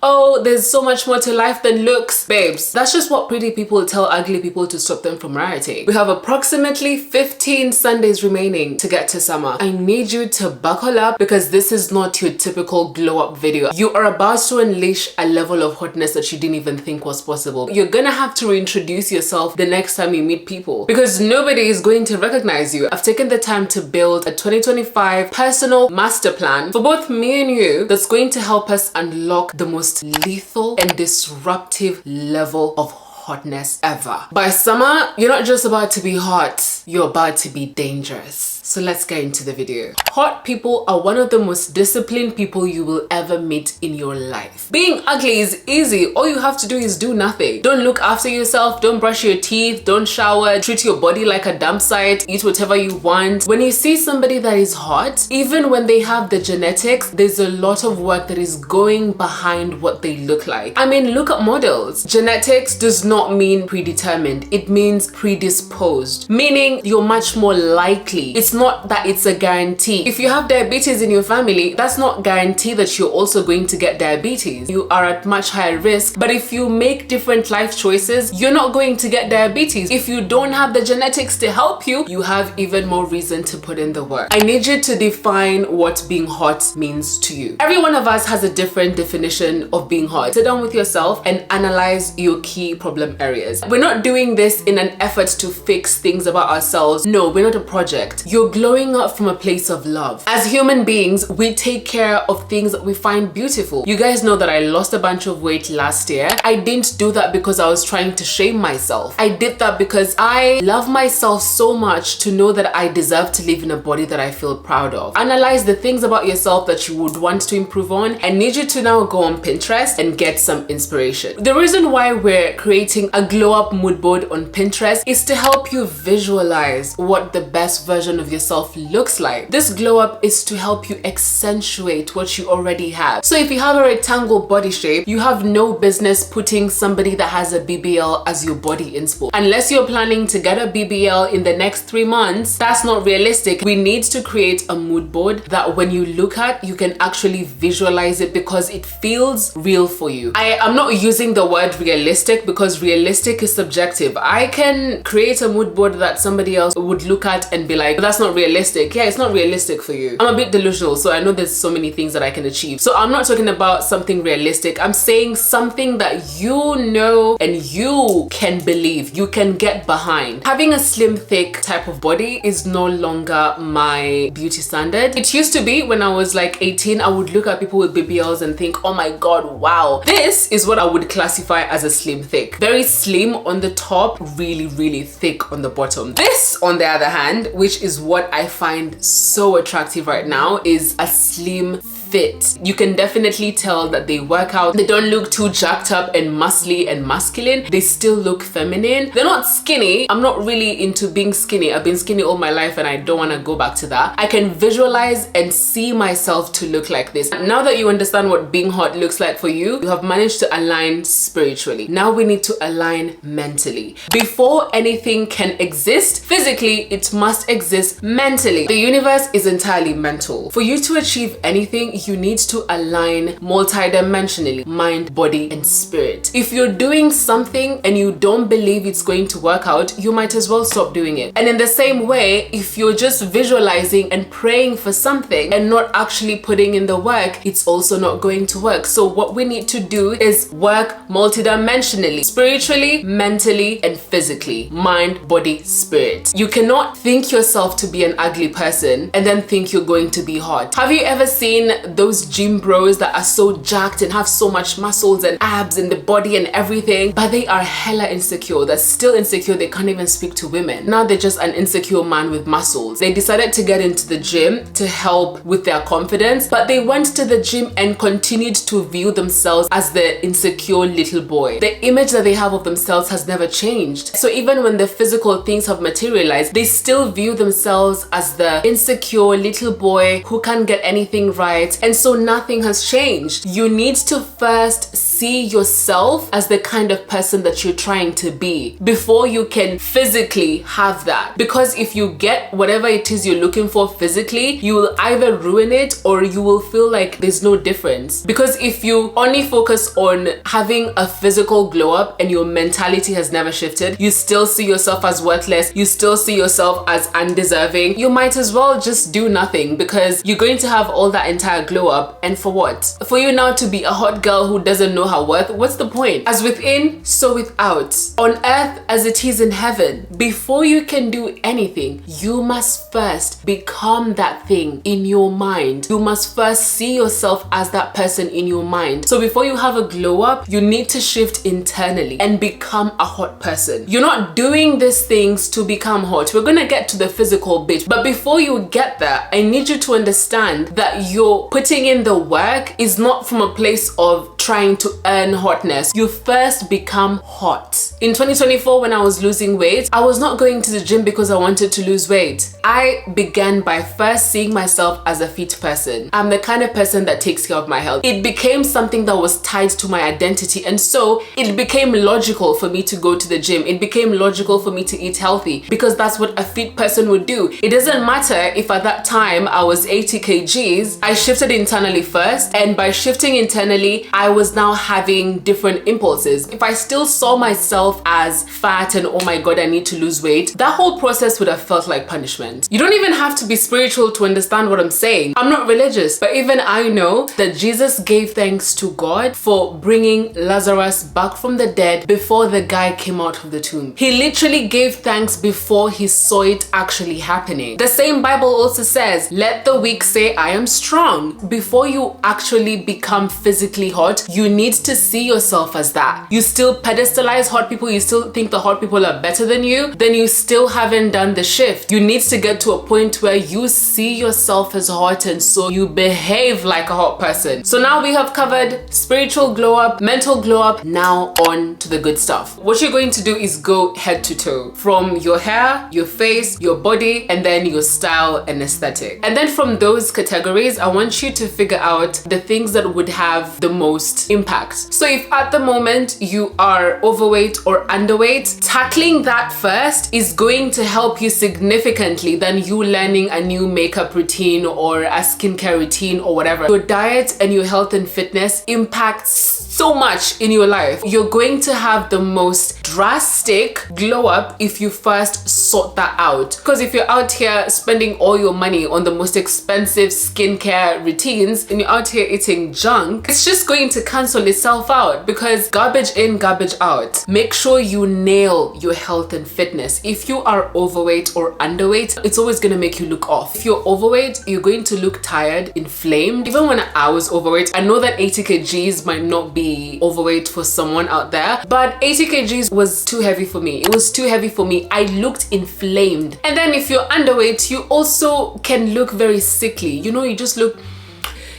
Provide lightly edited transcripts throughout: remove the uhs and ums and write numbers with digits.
oh, there's so much more to life than looks. Babes, that's just what pretty people tell ugly people to stop them from rioting. We have approximately 15 Sundays remaining to get to summer. I need you to buckle up because this is not your typical glow up video. You are about to unleash a level of hotness that you didn't even think was possible. You're gonna have to reintroduce yourself the next time you meet people because nobody is going to recognize you. I've taken the time to build a 2025 personal master plan for both me and you that's going to help us unlock the most lethal and disruptive level of hotness ever. By summer, you're not just about to be hot, you're about to be dangerous. So let's get into the video. Hot people are one of the most disciplined people you will ever meet in your life. Being ugly is easy. All you have to do is do nothing. Don't look after yourself, don't brush your teeth, don't shower, treat your body like a dump site, eat whatever you want. When you see somebody that is hot, even when they have the genetics, there's a lot of work that is going behind what they look like. I mean, look at models. Genetics does not mean predetermined. It means predisposed, meaning you're much more likely. It's not that it's a guarantee. If you have diabetes in your family, that's not guarantee that you're also going to get diabetes. You are at much higher risk, but if you make different life choices, you're not going to get diabetes. If you don't have the genetics to help you, you have even more reason to put in the work. I need you to define what being hot means to you. Every one of us has a different definition of being hot. Sit down with yourself and analyze your key problem areas. We're not doing this in an effort to fix things about ourselves. No, we're not a project. You're glowing up from a place of love. As human beings, we take care of things that we find beautiful. You guys know that I lost a bunch of weight last year. I didn't do that because I was trying to shame myself. I did that because I love myself so much to know that I deserve to live in a body that I feel proud of. Analyze the things about yourself that you would want to improve on. I need you to now go on Pinterest and get some inspiration. The reason why we're creating a glow up mood board on Pinterest is to help you visualize what the best version of yourself looks like. This glow up is to help you accentuate what you already have. So if you have a rectangle body shape, you have no business putting somebody that has a BBL as your body inspo. Unless you're planning to get a BBL in the next 3 months, that's not realistic. We need to create a mood board that when you look at, you can actually visualize it because it feels real for you. I am not using the word realistic because realistic is subjective. I can create a mood board that somebody else would look at and be like, that's not realistic. Yeah, it's not realistic for you. I'm a bit delusional, so I know there's so many things that I can achieve. So I'm not talking about something realistic. I'm saying something that you know and you can believe, you can get behind. Having a slim, thick type of body is no longer my beauty standard. It used to be when I was like 18, I would look at people with BBLs and think, oh my God, wow. This is what I would classify as a slim, thick. Very slim on the top, really, really thick on the bottom. This, on the other hand, which is what I find so attractive right now, is a slim fit. You can definitely tell that they work out. They don't look too jacked up and muscly and masculine. They still look feminine. They're not skinny. I'm not really into being skinny. I've been skinny all my life and I don't want to go back to that. I can visualize and see myself to look like this. Now that you understand what being hot looks like for you, you have managed to align spiritually. Now we need to align mentally. Before anything can exist physically, it must exist mentally. The universe is entirely mental. For you to achieve anything, you need to align multidimensionally, mind, body, and spirit. If you're doing something and you don't believe it's going to work out, you might as well stop doing it. And in the same way, if you're just visualizing and praying for something and not actually putting in the work, it's also not going to work. So what we need to do is work multidimensionally, spiritually, mentally, and physically. Mind, body, spirit. You cannot think yourself to be an ugly person and then think you're going to be hot. Have you ever seen those gym bros that are so jacked and have so much muscles and abs in the body and everything, but they are hella insecure? They're still insecure. They can't even speak to women. Now they're just an insecure man with muscles. They decided to get into the gym to help with their confidence, but they went to the gym and continued to view themselves as the insecure little boy. The image that they have of themselves has never changed. So even when the physical things have materialized, they still view themselves as the insecure little boy who can't get anything right, and so nothing has changed. You need to first see yourself as the kind of person that you're trying to be before you can physically have that. Because if you get whatever it is you're looking for physically, you will either ruin it or you will feel like there's no difference. Because if you only focus on having a physical glow up and your mentality has never shifted, you still see yourself as worthless, you still see yourself as undeserving, you might as well just do nothing, because you're going to have all that entire glow up, and for what? For you now to be a hot girl who doesn't know her worth, what's the point? As within, so without. On earth as it is in heaven. Before you can do anything, you must first become that thing in your mind. You must first see yourself as that person in your mind. So before you have a glow up, you need to shift internally and become a hot person. You're not doing these things to become hot. We're gonna get to the physical bit, but before you get there, I need you to understand that you're putting in the work is not from a place of trying to earn hotness. You first become hot. In 2024, when I was losing weight, I was not going to the gym because I wanted to lose weight. I began by first seeing myself as a fit person. I'm the kind of person that takes care of my health. It became something that was tied to my identity, and so it became logical for me to go to the gym. It became logical for me to eat healthy because that's what a fit person would do. It doesn't matter if at that time I was 80 kgs, I shifted internally first, and by shifting internally, I was now having different impulses. If I still saw myself as fat and oh my god, I need to lose weight, that whole process would have felt like punishment. You don't even have to be spiritual to understand what I'm saying. I'm not religious, but even I know that Jesus gave thanks to God for bringing Lazarus back from the dead before the guy came out of the tomb. He literally gave thanks before he saw it actually happening. The same Bible also says, let the weak say I am strong. Before you actually become physically hot, you need to see yourself as that. You still pedestalize hot people, you still think the hot people are better than you, then you still haven't done the shift. You need to get to a point where you see yourself as hot, and so you behave like a hot person. So now we have covered spiritual glow up, mental glow up. Now on to the good stuff. What you're going to do is go head to toe, from your hair, your face, your body, and then your style and aesthetic. And then from those categories, I want you to figure out the things that would have the most impact. So if at the moment you are overweight or underweight, tackling that first is going to help you significantly than you learning a new makeup routine or a skincare routine or whatever. Your diet and your health and fitness impacts so much in your life. You're going to have the most drastic glow up if you first sort that out. Because if you're out here spending all your money on the most expensive skincare routines and you're out here eating junk, it's just going to cancel itself out, because garbage in, garbage out. Make sure you nail your health and fitness. If you are overweight or underweight, it's always going to make you look off. If you're overweight, you're going to look tired, inflamed. Even when I was overweight, I know that 80 kgs might not be overweight for someone out there, but 80 kgs was too heavy for me. It was too heavy for me. I looked inflamed. And then if you're underweight, you also can look very sickly. You know, you just look...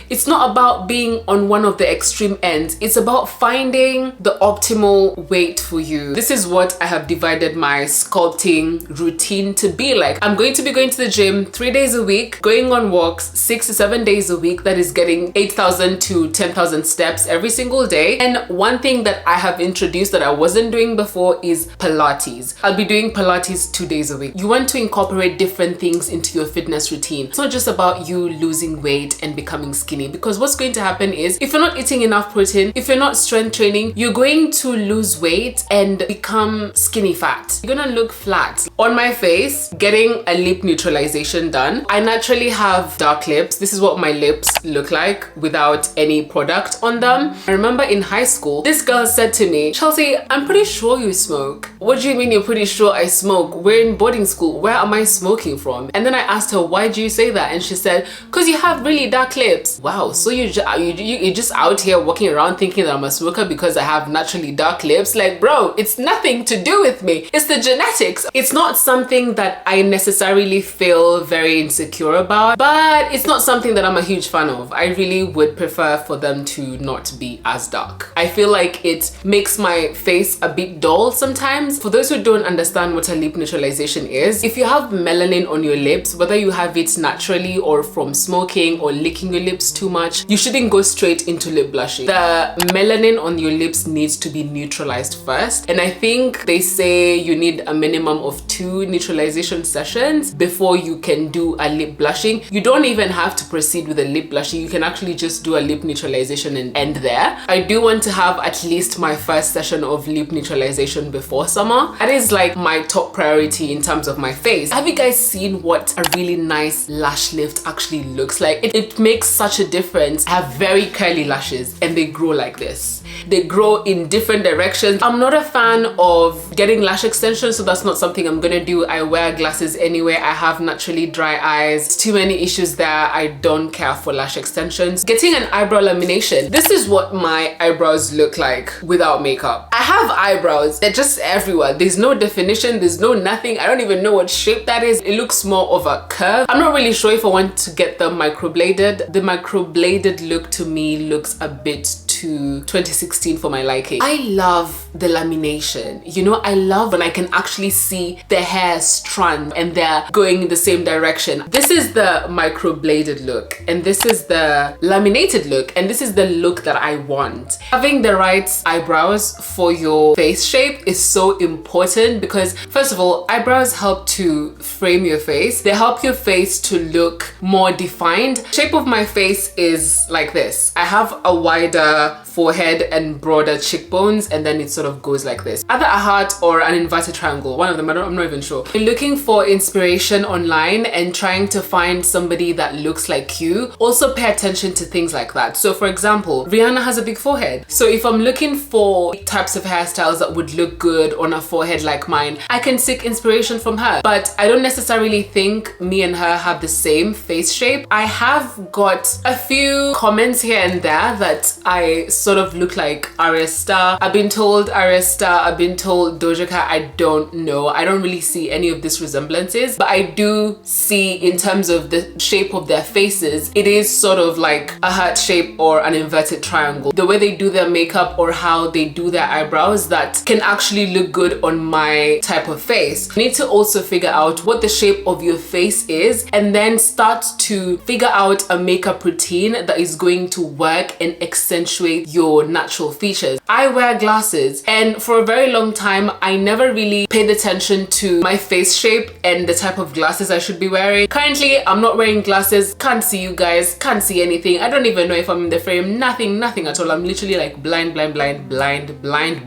It's not about being on one of the extreme ends. It's about finding the optimal weight for you. This is what I have divided my sculpting routine to be like. I'm going to be going to the gym 3 days a week, going on walks 6 to 7 days a week. That is getting 8,000 to 10,000 steps every single day. And one thing that I have introduced that I wasn't doing before is Pilates. I'll be doing Pilates 2 days a week. You want to incorporate different things into your fitness routine. It's not just about you losing weight and becoming skinny, because what's going to happen is if you're not eating enough protein, if you're not strength training, you're going to lose weight and become skinny fat. You're gonna look flat. On my face, getting a lip neutralization done. I naturally have dark lips. This is what my lips look like without any product on them. I remember in high school, this girl said to me, Chelsea, I'm pretty sure you smoke. What do you mean you're pretty sure I smoke? We're in boarding school. Where am I smoking from? And then I asked her, why do you say that? And she said, because you have really dark lips. Wow, so you're just out here walking around thinking that I'm a smoker because I have naturally dark lips? Like, bro, it's nothing to do with me. It's the genetics. It's not something that I necessarily feel very insecure about, but it's not something that I'm a huge fan of. I really would prefer for them to not be as dark. I feel like it makes my face a bit dull sometimes. For those who don't understand what a lip neutralization is, if you have melanin on your lips, whether you have it naturally or from smoking or licking your lips too much, you shouldn't go straight into lip blushing. The melanin on your lips needs to be neutralized first, and I think they say you need a minimum of 2 neutralization sessions before you can do a lip blushing. You don't even have to proceed with a lip blushing. You can actually just do a lip neutralization and end there. I do want to have at least my first session of lip neutralization before summer. That is like my top priority in terms of my face. Have you guys seen what a really nice lash lift actually looks like? It makes such a difference. I have very curly lashes and they grow like this. They grow in different directions. I'm not a fan of getting lash extensions, so that's not something I'm gonna do. I wear glasses anyway. I have naturally dry eyes. Too many issues there. I don't care for lash extensions. Getting an eyebrow lamination. This is what my eyebrows look like without makeup. I have eyebrows. They're just everywhere. There's no definition. There's no nothing. I don't even know what shape that is. It looks more of a curve. I'm not really sure if I want to get them microbladed. The microbladed look to me looks a bit too 2016 for my liking. I love the lamination. You know, I love when I can actually see the hair strand and they're going in the same direction. This is the microbladed look and this is the laminated look, and this is the look that I want. Having the right eyebrows for your face shape is so important because, first of all, eyebrows help to frame your face. They help your face to look more defined. Shape of my face is like this. I have a wider forehead and broader cheekbones, and then it sort of goes like this. Either a heart or an inverted triangle, one of them. I'm not even sure. You're looking for inspiration online and trying to find somebody that looks like you. Also pay attention to things like that. So for example, Rihanna has a big forehead. So if I'm looking for types of hairstyles that would look good on a forehead like mine, I can seek inspiration from her. But I don't necessarily think me and her have the same face shape. I have got a few comments here and there that I sort of look like Arya Star. I've been told Arya Star, I've been told Doja Cat. I don't know. I don't really see any of these resemblances, but I do see in terms of the shape of their faces, it is sort of like a heart shape or an inverted triangle. The way they do their makeup or how they do their eyebrows, that can actually look good on my type of face. You need to also figure out what the shape of your face is and then start to figure out a makeup routine that is going to work and accentuate your natural features. I wear glasses, and for a very long time I never really paid attention to my face shape and the type of glasses I should be wearing. Currently I'm not wearing glasses, can't see you guys, can't see anything. I don't even know if I'm in the frame, nothing at all. I'm literally like blind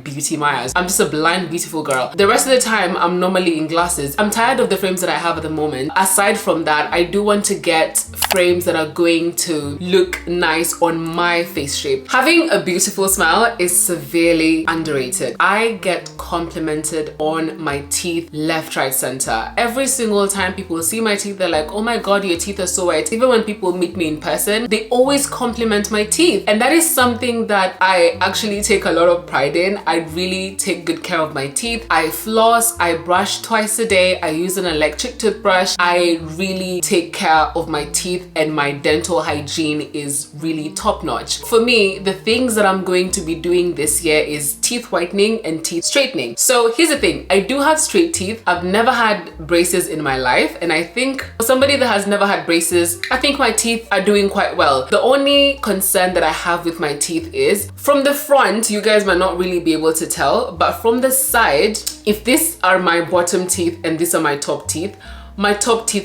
beauty Myers. I'm just a blind beautiful girl. The rest of the time I'm normally in glasses. I'm tired of the frames that I have at the moment. Aside from that, I do want to get frames that are going to look nice on my face shape. Having a beautiful smile is severely underrated. I get complimented on my teeth left, right, center. Every single time people see my teeth, they're like, oh my god, your teeth are so white. Even when people meet me in person, they always compliment my teeth, and that is something that I actually take a lot of pride in. I really take good care of my teeth. I floss, I brush twice a day, I use an electric toothbrush. I really take care of my teeth, and my dental hygiene is really top-notch. For me, the things that I'm going to be doing this year is teeth whitening and teeth straightening. So here's the thing, I do have straight teeth. I've never had braces in my life, and I think for somebody that has never had braces, I think my teeth are doing quite well. The only concern that I have with my teeth is from the front, you guys might not really be able to tell, but from the side, if these are my bottom teeth and these are my top teeth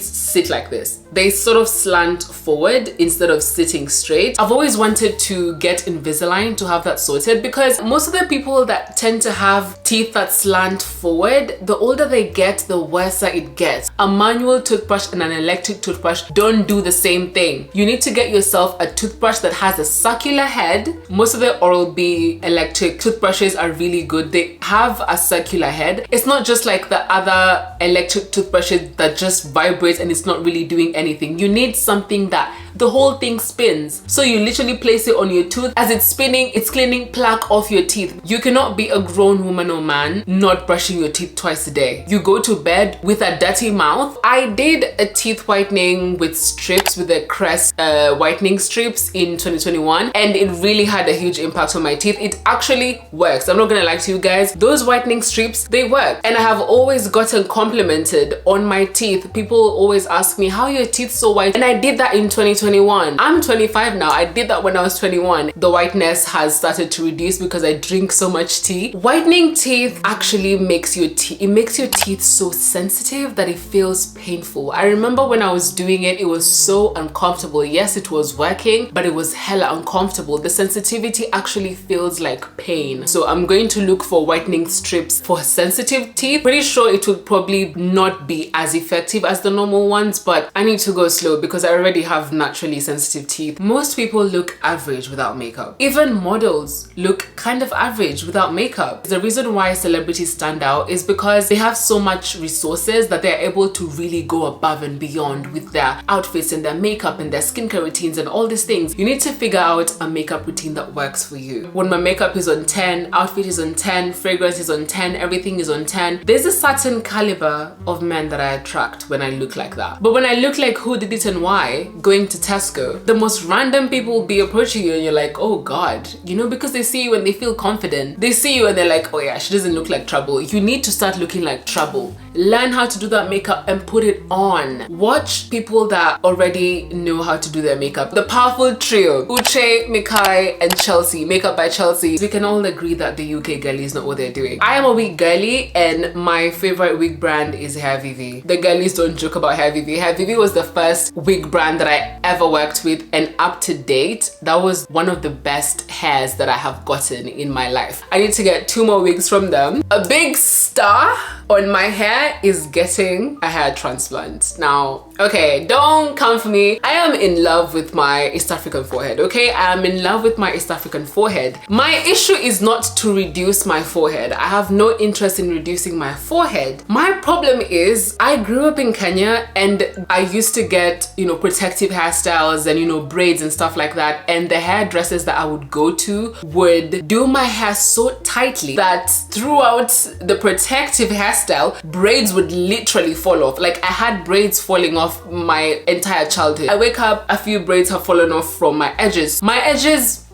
sit like this. They sort of slant forward instead of sitting straight. I've always wanted to get Invisalign to have that sorted, because most of the people that tend to have teeth that slant forward, the older they get, the worse it gets. A manual toothbrush and an electric toothbrush don't do the same thing. You need to get yourself a toothbrush that has a circular head. Most of the Oral-B electric toothbrushes are really good. They have a circular head. It's not just like the other electric toothbrushes that just vibrate and it's not really doing anything. You need something that the whole thing spins. So you literally place it on your tooth. As it's spinning, it's cleaning plaque off your teeth. You cannot be a grown woman or man not brushing your teeth twice a day. You go to bed with a dirty mouth. I did a teeth whitening with strips, with the Crest whitening strips in 2021, and it really had a huge impact on my teeth. It actually works. I'm not gonna lie to you guys. Those whitening strips, they work. And I have always gotten complimented on my teeth. People always ask me, how are your teeth so white? And I did that in 2021. 21. I'm 25 now. I did that when I was 21. The whiteness has started to reduce because I drink so much tea. Whitening teeth actually makes your teeth so sensitive that it feels painful. I remember when I was doing it, it was so uncomfortable. Yes, it was working, but it was hella uncomfortable. The sensitivity actually feels like pain. So I'm going to look for whitening strips for sensitive teeth. Pretty sure it would probably not be as effective as the normal ones, but I need to go slow because I already have naturally sensitive teeth. Most people look average without makeup. Even models look kind of average without makeup. The reason why celebrities stand out is because they have so much resources that they're able to really go above and beyond with their outfits and their makeup and their skincare routines and all these things. You need to figure out a makeup routine that works for you. When my makeup is on 10, outfit is on 10, fragrance is on 10, everything is on 10, there's a certain caliber of men that I attract when I look like that. But when I look like who did it and why, going to Tesco, the most random people will be approaching you and you're like, oh God, you know, because they see you and they feel confident. They see you and they're like, oh yeah, she doesn't look like trouble. You need to start looking like trouble. Learn how to do that makeup and put it on. Watch people that already know how to do their makeup. The powerful trio, Uche, Mikai, and Chelsea, Makeup by Chelsea. We can all agree that the UK girlie is not what they're doing. I am a wig girlie and my favorite wig brand is Hair Vivi. The girlies don't joke about Hair Vivi. Hair Vivi was the first wig brand that I ever worked with, and up to date, that was one of the best hairs that I have gotten in my life. I need to get 2 more wigs from them. A big star on my hair is getting a hair transplant. Now, okay, don't come for me. I am in love with my East African forehead, okay? I am in love with my East African forehead. My issue is not to reduce my forehead. I have no interest in reducing my forehead. My problem is I grew up in Kenya and I used to get, you know, protective hairstyles and, you know, braids and stuff like that. And the hairdressers that I would go to would do my hair so tightly that throughout the protective hairstyle, braids would literally fall off. Like I had braids falling off my entire childhood. I wake up, a few braids have fallen off from my edges. My edges,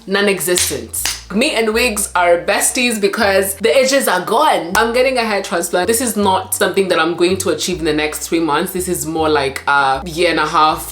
non-existent. Me and wigs are besties because the edges are gone. I'm getting a hair transplant. This is not something that I'm going to achieve in the next 3 months. This is more like a 1.5 year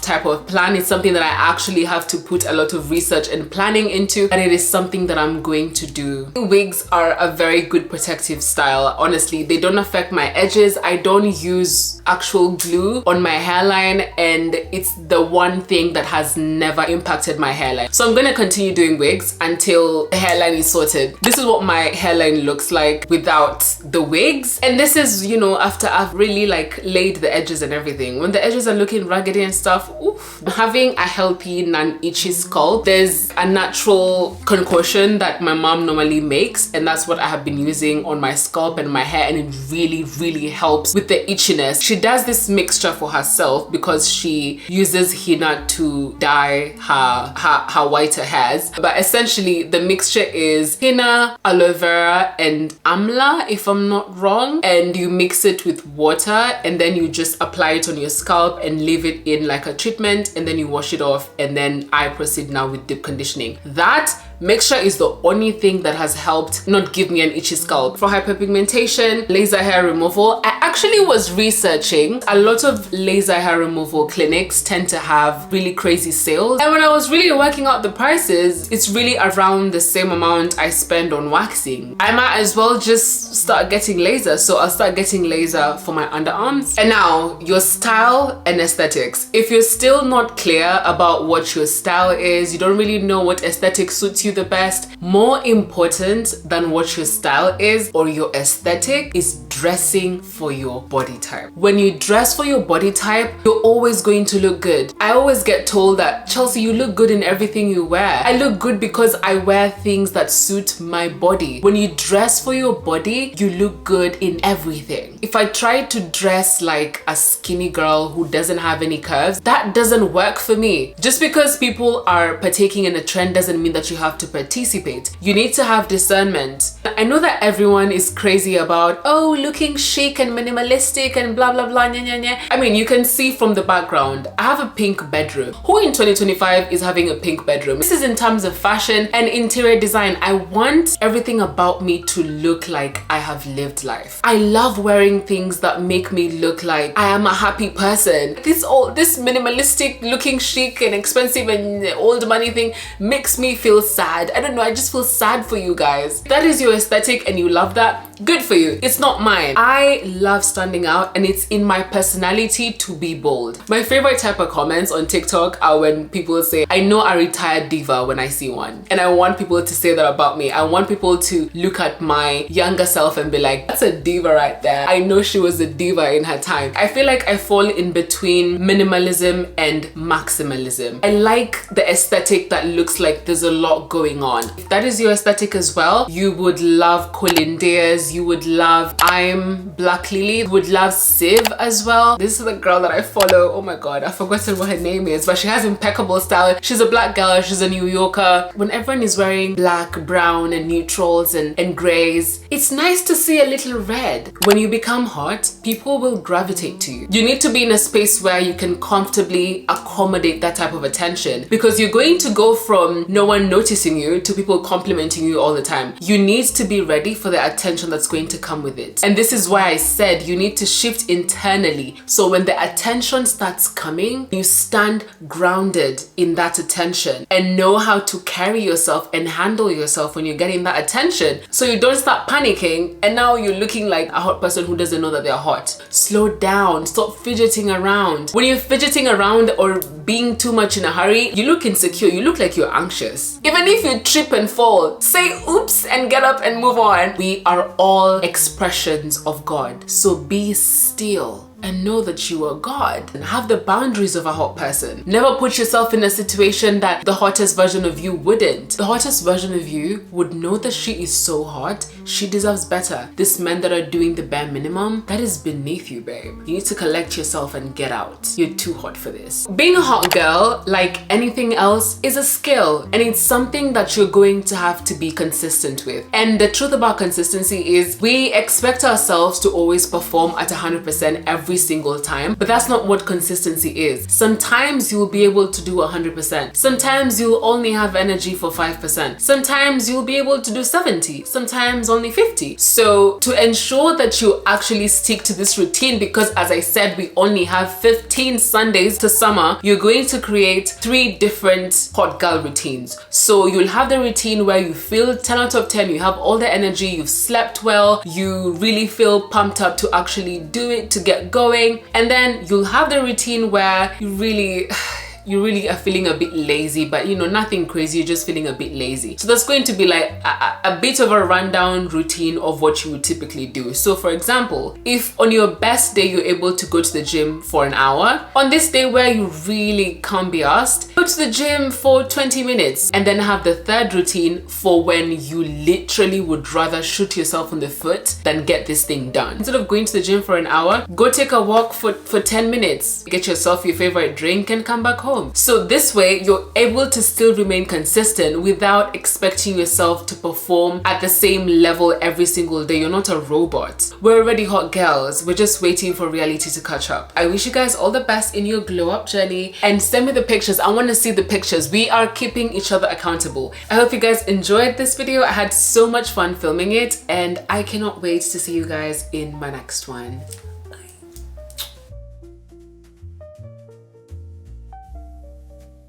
type of plan. It's something that I actually have to put a lot of research and planning into, and it is something that I'm going to do. Wigs are a very good protective style. Honestly, they don't affect my edges. I don't use actual glue on my hairline, and it's the one thing that has never impacted my hairline. So I'm gonna continue doing wigs until the hairline is sorted. This is what my hairline looks like without the wigs, and this is, you know, after I've really like laid the edges and everything. When the edges are looking raggedy and stuff, oof. Having a healthy non-itchy scalp, there's a natural concoction that my mom normally makes, and that's what I have been using on my scalp and my hair, and it really helps with the itchiness. She does this mixture for herself because she uses henna to dye her whiter hairs, but essentially the mixture is henna, aloe vera, and amla, if I'm not wrong, and you mix it with water and then you just apply it on your scalp and leave it in like a treatment, and then you wash it off, and then I proceed now with deep conditioning. That mixture is the only thing that has helped not give me an itchy scalp. For hyperpigmentation, laser hair removal, I actually was researching. A lot of laser hair removal clinics tend to have really crazy sales, and when I was really working out the prices, it's really around the same amount I spend on waxing. I might as well just start getting laser, so I'll start getting laser for my underarms. And now, your style and aesthetics. If you're still not clear about what your style is, you don't really know what aesthetic suits you the best, more important than what your style is or your aesthetic is dressing for your body type. When you dress for your body type, you're always going to look good. I always get told that, Chelsea, you look good in everything you wear. I look good because I wear things that suit my body. When you dress for your body, you look good in everything. If I try to dress like a skinny girl who doesn't have any curves, that doesn't work for me. Just because people are partaking in a trend doesn't mean that you have to participate. You need to have discernment. I know that everyone is crazy about, oh, looking chic and minimalistic and blah blah blah, nya, nya, nya. I mean, you can see from the background, I have a pink bedroom. Who in 2025 is having a pink bedroom? This is in terms of fashion and interior design. I want everything about me to look like I have lived life. I love wearing things that make me look like I am a happy person. This minimalistic looking chic and expensive and old money thing makes me feel sad. I don't know, I just feel sad for you guys. If that is your aesthetic and you love that, good for you. It's not mine. I love standing out and it's in my personality to be bold. My favorite type of comments on TikTok are when people say, I know a retired diva when I see one. And I want people to say that about me. I want people to look at my younger self and be like, that's a diva right there. I know she was a diva in her time. I feel like I fall in between minimalism and maximalism. I like the aesthetic that looks like there's a lot going on. If that is your aesthetic as well, you would love Colindeas, you would love I'm Black Lily, you would love Civ as well. This is the girl that I follow. Oh my god, I've forgotten what her name is, but she has impeccable style. She's a black girl, she's a New Yorker. When everyone is wearing black, brown and neutrals and grays, it's nice to see a little red. When you become hot, people will gravitate to you. You need to be in a space where you can comfortably accommodate that type of attention, because you're going to go from no one noticing you to people complimenting you all the time. You need to be ready for the attention that's going to come with it. And this is why I said you need to shift internally, so when the attention starts coming, you stand grounded in that attention and know how to carry yourself and handle yourself when you're getting that attention, so you don't start panicking and now you're looking like a hot person who doesn't know that they're hot. Slow down, stop fidgeting around. When you're fidgeting around or being too much in a hurry, you look insecure, you look like you're anxious. Even if you trip and fall, say oops and get up and move on. We are all expressions of God, so be still and know that you are God and have the boundaries of a hot person. Never put yourself in a situation that the hottest version of you wouldn't. The hottest version of you would know that she is so hot, she deserves better. These men that are doing the bare minimum, that is beneath you, babe. You need to collect yourself and get out. You're too hot for this. Being a hot girl, like anything else, is a skill, and it's something that you're going to have to be consistent with. And the truth about consistency is we expect ourselves to always perform at 100% every single time, but that's not what consistency is. Sometimes you'll be able to do 100%. Sometimes you'll only have energy for 5%. Sometimes you'll be able to do 70. Sometimes only 50. So to ensure that you actually stick to this routine, because as I said, we only have 15 Sundays to summer, you're going to create 3 different hot girl routines. So you'll have the routine where you feel 10 out of 10, you have all the energy, you've slept well, you really feel pumped up to actually do it, to get going. And then you'll have the routine where you really are feeling a bit lazy, but you know, nothing crazy, you're just feeling a bit lazy. So that's going to be like a bit of a rundown routine of what you would typically do. So for example, if on your best day you're able to go to the gym for an hour, on this day where you really can't be asked, go to the gym for 20 minutes and then have the third routine for when you literally would rather shoot yourself in the foot than get this thing done. Instead of going to the gym for an hour, go take a walk for 10 minutes, get yourself your favorite drink and come back home. So this way you're able to still remain consistent without expecting yourself to perform at the same level every single day. You're not a robot. We're already hot girls. We're just waiting for reality to catch up. I wish you guys all the best in your glow up journey, and send me the pictures. I want to see the pictures. We are keeping each other accountable. I hope you guys enjoyed this video. I had so much fun filming it, and I cannot wait to see you guys in my next one.